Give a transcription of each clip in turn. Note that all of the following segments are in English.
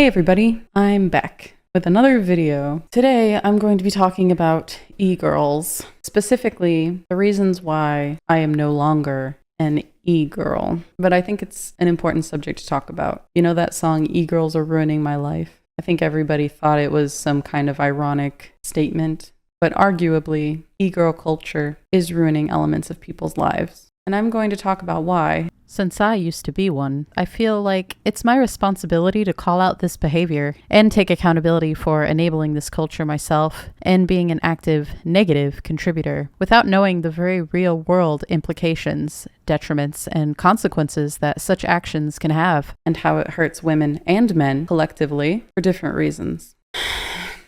Hey everybody, I'm back with another video. Today I'm going to be talking about e-girls, specifically the reasons why I am no longer an e-girl. But I think it's an important subject to talk about. You know that song, "E-girls are ruining my life"? I think everybody thought it was some kind of ironic statement, but arguably e-girl culture is ruining elements of people's lives. And I'm going to talk about why. Since I used to be one, I feel like it's my responsibility to call out this behavior and take accountability for enabling this culture myself and being an active negative contributor without knowing the very real world implications, detriments, and consequences that such actions can have, and how it hurts women and men collectively for different reasons.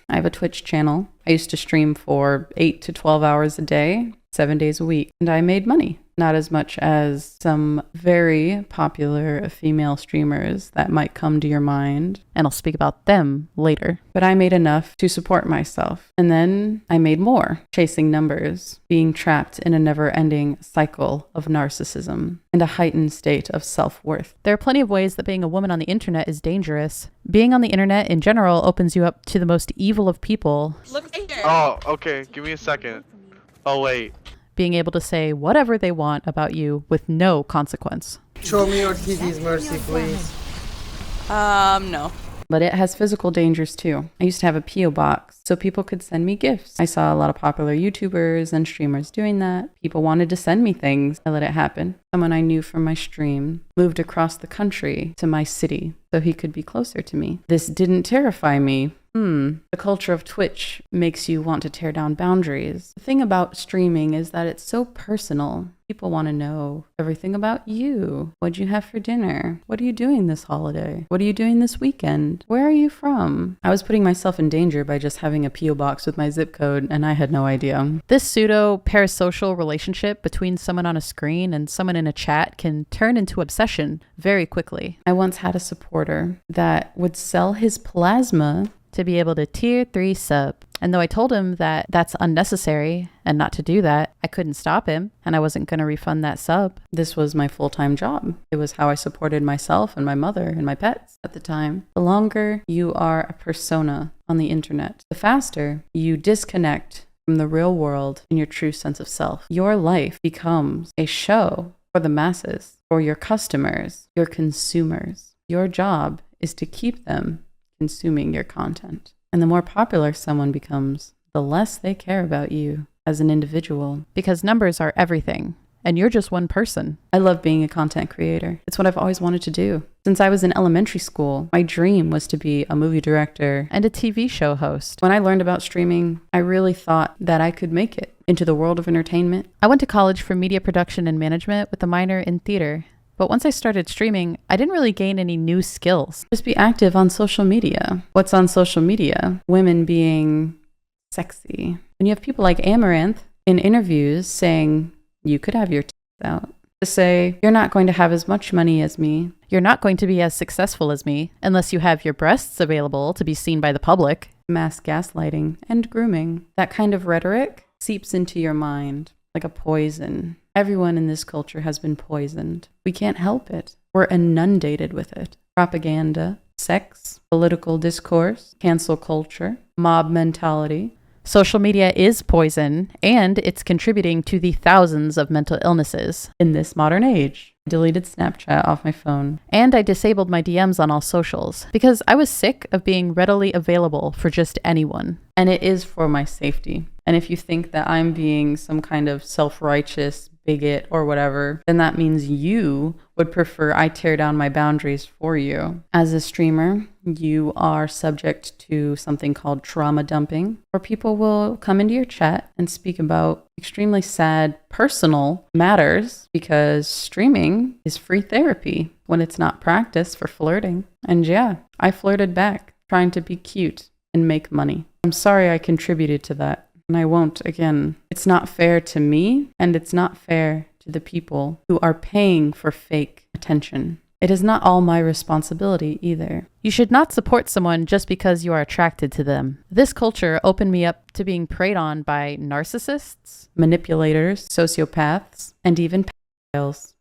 I have a Twitch channel. I used to stream for 8 to 12 hours a day, 7 days a week, and I made money. Not as much as some very popular female streamers that might come to your mind, and I'll speak about them later. But I made enough to support myself. And then I made more, chasing numbers, being trapped in a never-ending cycle of narcissism and a heightened state of self-worth. There are plenty of ways that being a woman on the internet is dangerous. Being on the internet in general opens you up to the most evil of people. Oh, okay. Give me a second. Oh, wait. Being able to say whatever they want about you with no consequence. Show me your TV's mercy, please. No. But it has physical dangers too. I used to have a P.O. box so people could send me gifts. I saw a lot of popular YouTubers and streamers doing that. People wanted to send me things. I let it happen. Someone I knew from my stream moved across the country to my city so he could be closer to me. This didn't terrify me. The culture of Twitch makes you want to tear down boundaries. The thing about streaming is that it's so personal. People want to know everything about you. What'd you have for dinner? What are you doing this holiday? What are you doing this weekend? Where are you from? I was putting myself in danger by just having a P.O. box with my zip code, and I had no idea. This pseudo-parasocial relationship between someone on a screen and someone in a chat can turn into obsession very quickly. I once had a supporter that would sell his plasma to be able to tier 3 sub. And though I told him that that's unnecessary and not to do that, I couldn't stop him and I wasn't going to refund that sub. This was my full-time job. It was how I supported myself and my mother and my pets at the time. The longer you are a persona on the internet, the faster you disconnect from the real world and your true sense of self. Your life becomes a show for the masses, for your customers, your consumers. Your job is to keep them consuming your content. And the more popular someone becomes, the less they care about you as an individual. Because numbers are everything, and you're just one person. I love being a content creator. It's what I've always wanted to do. Since I was in elementary school, my dream was to be a movie director and a TV show host. When I learned about streaming, I really thought that I could make it into the world of entertainment. I went to college for media production and management with a minor in theater. But once I started streaming, I didn't really gain any new skills. Just be active on social media. What's on social media? Women being sexy. And you have people like Amaranth in interviews saying, you could have your teeth out. To say, you're not going to have as much money as me. You're not going to be as successful as me unless you have your breasts available to be seen by the public. Mass gaslighting and grooming. That kind of rhetoric seeps into your mind like a poison. Everyone in this culture has been poisoned. We can't help it. We're inundated with it. Propaganda, sex, political discourse, cancel culture, mob mentality. Social media is poison, and it's contributing to the thousands of mental illnesses in this modern age. I deleted Snapchat off my phone. And I disabled my DMs on all socials because I was sick of being readily available for just anyone. And it is for my safety. And if you think that I'm being some kind of self-righteous bigot or whatever, then that means you would prefer I tear down my boundaries for you. As a streamer, you are subject to something called trauma dumping, where people will come into your chat and speak about extremely sad personal matters because streaming is free therapy when it's not practice for flirting. And yeah, I flirted back, trying to be cute and make money. I'm sorry I contributed to that. And I won't again. It's not fair to me, and it's not fair to the people who are paying for fake attention. It is not all my responsibility either. You should not support someone just because you are attracted to them. This culture opened me up to being preyed on by narcissists, manipulators, sociopaths, and even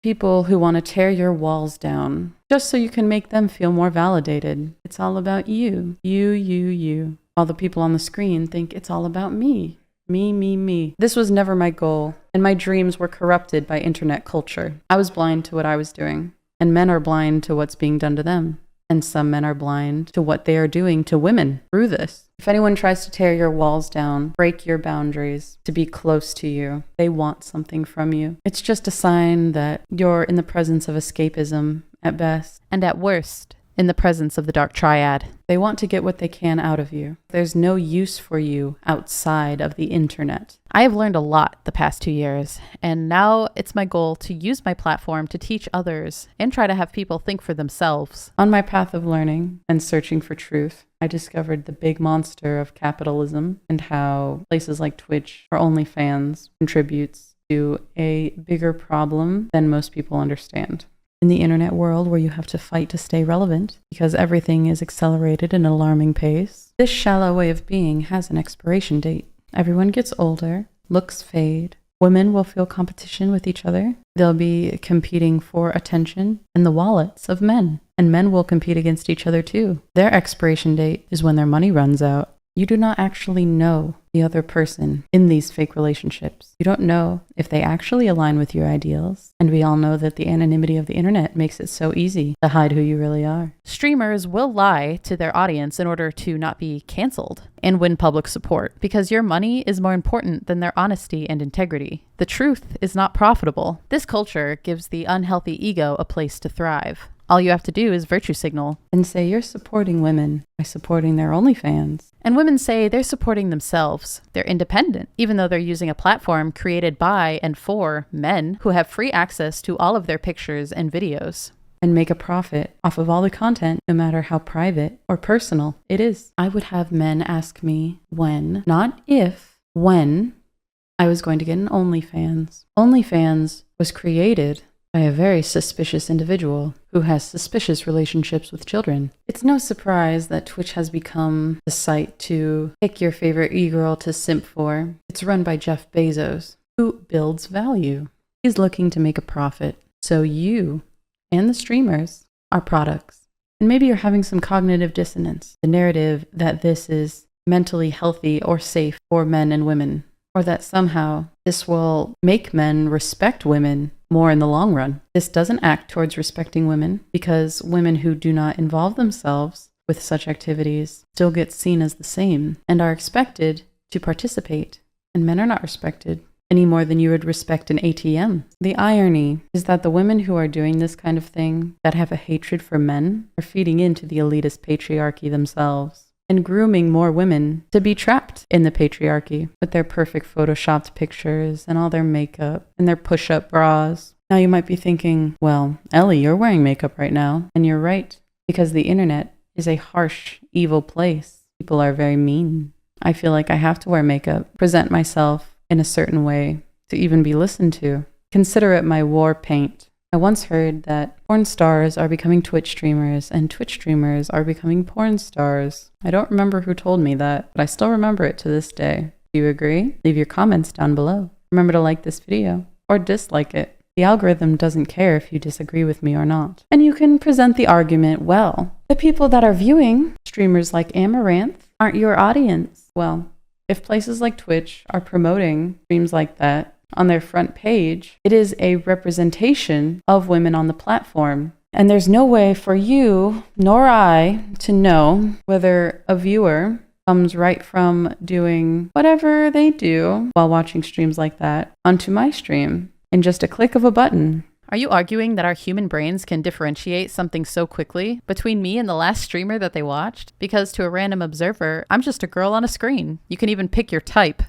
People who want to tear your walls down just so you can make them feel more validated. It's all about you. You. All the people on the screen think it's all about me. Me. This was never my goal, and my dreams were corrupted by internet culture. I was blind to what I was doing, and men are blind to what's being done to them. And some men are blind to what they are doing to women through this. If anyone tries to tear your walls down, break your boundaries, to be close to you, they want something from you. It's just a sign that you're in the presence of escapism at best. And at worst, in the presence of the dark triad. They want to get what they can out of you. There's no use for you outside of the internet. I have learned a lot the past 2 years, and now it's my goal to use my platform to teach others and try to have people think for themselves. On my path of learning and searching for truth, I discovered the big monster of capitalism and how places like Twitch or Onlyfans contributes to a bigger problem than most people understand. In the internet world where you have to fight to stay relevant because everything is accelerated at an alarming pace, this shallow way of being has an expiration date. Everyone gets older, looks fade, women will feel competition with each other, they'll be competing for attention and the wallets of men, and men will compete against each other too. Their expiration date is when their money runs out. You do not actually know the other person in these fake relationships. You don't know if they actually align with your ideals. And we all know that the anonymity of the internet makes it so easy to hide who you really are. Streamers will lie to their audience in order to not be canceled and win public support because your money is more important than their honesty and integrity. The truth is not profitable. This culture gives the unhealthy ego a place to thrive. All you have to do is virtue signal and say you're supporting women by supporting their OnlyFans. And women say they're supporting themselves. They're independent, even though they're using a platform created by and for men who have free access to all of their pictures and videos. And make a profit off of all the content, no matter how private or personal it is. I would have men ask me when, not if, when I was going to get an OnlyFans. OnlyFans was created by a very suspicious individual who has suspicious relationships with children. It's no surprise that Twitch has become the site to pick your favorite e-girl to simp for. It's run by Jeff Bezos, who builds value. He's looking to make a profit. So you and the streamers are products. And maybe you're having some cognitive dissonance. The narrative that this is mentally healthy or safe for men and women, or that somehow this will make men respect women more in the long run. This doesn't act towards respecting women because women who do not involve themselves with such activities still get seen as the same and are expected to participate. And men are not respected any more than you would respect an ATM. The irony is that the women who are doing this kind of thing, that have a hatred for men, are feeding into the elitist patriarchy themselves and grooming more women to be trapped in the patriarchy with their perfect photoshopped pictures and all their makeup and their push-up bras. Now you might be thinking, well, Ellie, you're wearing makeup right now. And you're right, because the internet is a harsh, evil place. People are very mean. I feel like I have to wear makeup, present myself in a certain way to even be listened to. Consider it my war paint. I once heard that porn stars are becoming Twitch streamers and Twitch streamers are becoming porn stars. I don't remember who told me that, but I still remember it to this day. Do you agree? Leave your comments down below. Remember to like this video or dislike it. The algorithm doesn't care if you disagree with me or not. And you can present the argument well. The people that are viewing streamers like Amaranth aren't your audience. Well, if places like Twitch are promoting streams like that on their front page, it is a representation of women on the platform. And there's no way for you nor I to know whether a viewer comes right from doing whatever they do while watching streams like that onto my stream in just a click of a button. Are you arguing that our human brains can differentiate something so quickly between me and the last streamer that they watched? Because to a random observer, I'm just a girl on a screen. You can even pick your type.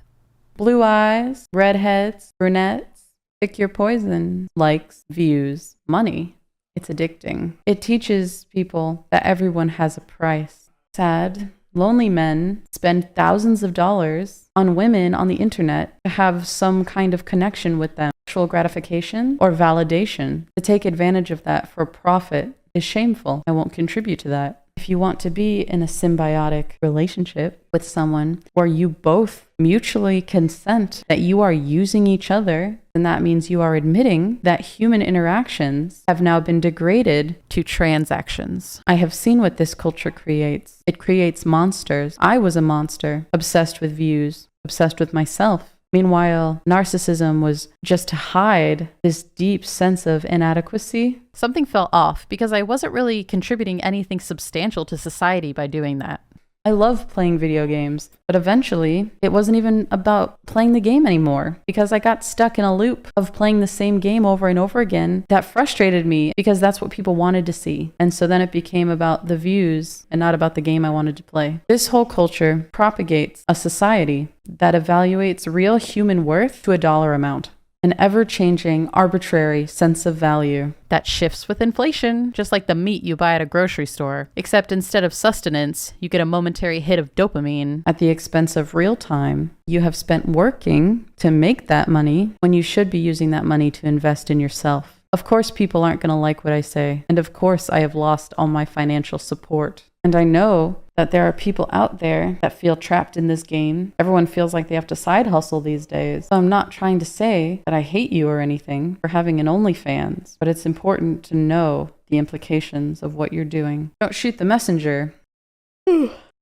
Blue eyes, redheads, brunettes, pick your poison. Likes, views, money. It's addicting. It teaches people that everyone has a price. Sad, lonely men spend thousands of dollars on women on the internet to have some kind of connection with them. Sexual gratification or validation. To take advantage of that for profit is shameful. I won't contribute to that. If you want to be in a symbiotic relationship with someone where you both mutually consent that you are using each other, then that means you are admitting that human interactions have now been degraded to transactions. I have seen what this culture creates. It creates monsters. I was a monster, obsessed with views, obsessed with myself. Meanwhile, narcissism was just to hide this deep sense of inadequacy. Something fell off because I wasn't really contributing anything substantial to society by doing that. I love playing video games, but eventually it wasn't even about playing the game anymore because I got stuck in a loop of playing the same game over and over again that frustrated me because that's what people wanted to see. And so then it became about the views and not about the game I wanted to play. This whole culture propagates a society that evaluates real human worth to a dollar amount. An ever-changing, arbitrary sense of value that shifts with inflation, just like the meat you buy at a grocery store. Except instead of sustenance, you get a momentary hit of dopamine. At the expense of real time, you have spent working to make that money when you should be using that money to invest in yourself. Of course, people aren't going to like what I say. And of course, I have lost all my financial support. And I know that there are people out there that feel trapped in this game. Everyone feels like they have to side hustle these days. So I'm not trying to say that I hate you or anything for having an Onlyfans, but it's important to know the implications of what you're doing. Don't shoot the messenger.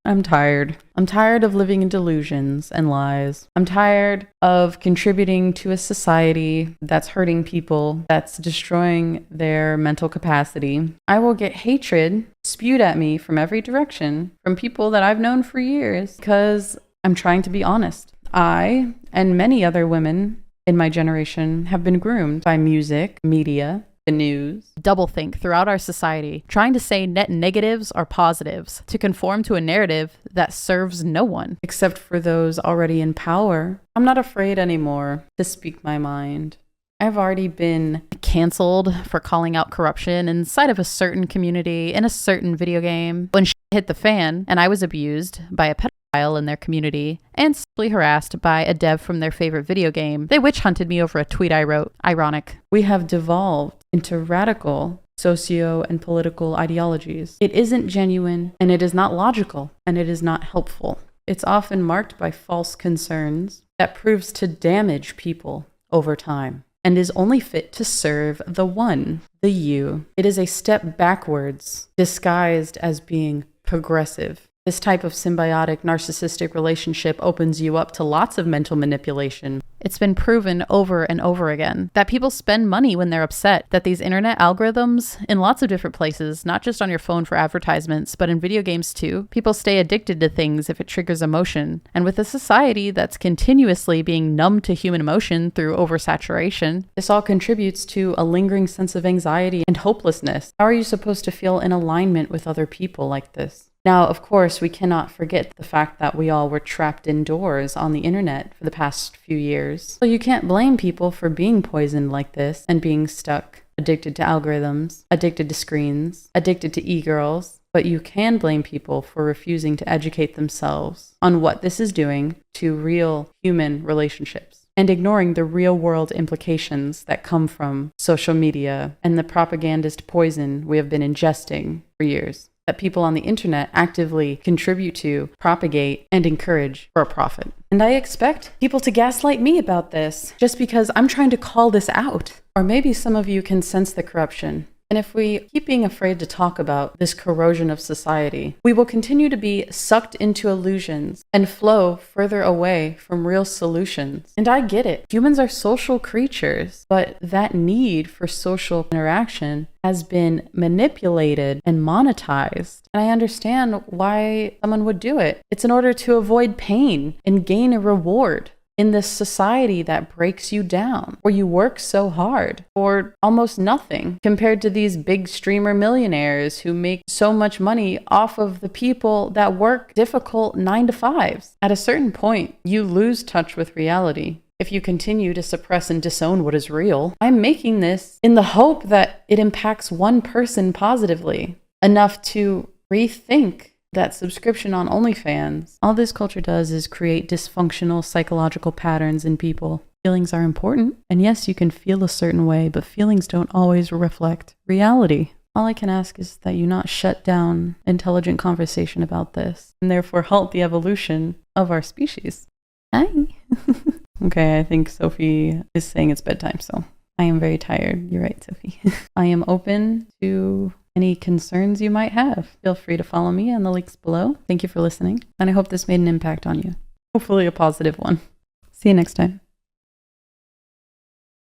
I'm tired. I'm tired of living in delusions and lies. I'm tired of contributing to a society that's hurting people, that's destroying their mental capacity. I will get hatred spewed at me from every direction from people that I've known for years because I'm trying to be honest. I and many other women in my generation have been groomed by music, media, the news. Doublethink throughout our society, trying to say net negatives are positives, to conform to a narrative that serves no one. Except for those already in power. I'm not afraid anymore to speak my mind. I've already been canceled for calling out corruption inside of a certain community in a certain video game. When shit hit the fan and I was abused by a pedophile in their community and sexually harassed by a dev from their favorite video game, they witch hunted me over a tweet I wrote. Ironic. We have devolved into radical socio and political ideologies. It isn't genuine, and it is not logical, and it is not helpful. It's often marked by false concerns that proves to damage people over time and is only fit to serve the one, the you. It is a step backwards disguised as being progressive. This type of symbiotic narcissistic relationship opens you up to lots of mental manipulation. It's been proven over and over again that people spend money when they're upset, that these internet algorithms in lots of different places, not just on your phone for advertisements, but in video games too, people stay addicted to things if it triggers emotion. And with a society that's continuously being numb to human emotion through oversaturation, this all contributes to a lingering sense of anxiety and hopelessness. How are you supposed to feel in alignment with other people like this? Now, of course, we cannot forget the fact that we all were trapped indoors on the internet for the past few years. So you can't blame people for being poisoned like this and being stuck, addicted to algorithms, addicted to screens, addicted to e-girls. But you can blame people for refusing to educate themselves on what this is doing to real human relationships and ignoring the real world implications that come from social media and the propagandist poison we have been ingesting for years, that people on the internet actively contribute to, propagate, and encourage for a profit. And I expect people to gaslight me about this just because I'm trying to call this out. Or maybe some of you can sense the corruption. And if we keep being afraid to talk about this corrosion of society, we will continue to be sucked into illusions and flow further away from real solutions. And I get it. Humans are social creatures, but that need for social interaction has been manipulated and monetized. And I understand why someone would do it. It's in order to avoid pain and gain a reward in this society that breaks you down, where you work so hard for almost nothing compared to these big streamer millionaires who make so much money off of the people that work difficult 9-to-5s. At a certain point, you lose touch with reality if you continue to suppress and disown what is real. I'm making this in the hope that it impacts one person positively enough to rethink that subscription on Onlyfans. All this culture does is create dysfunctional psychological patterns in people. Feelings are important, and yes, you can feel a certain way, but feelings don't always reflect reality. All I can ask is that you not shut down intelligent conversation about this, and therefore halt the evolution of our species. Hi. Okay, I think Sophie is saying it's bedtime, so I am very tired. You're right, Sophie. I am open to any concerns you might have. Feel free to follow me on the links below. Thank you for listening, and I hope this made an impact on you. Hopefully a positive one. See you next time.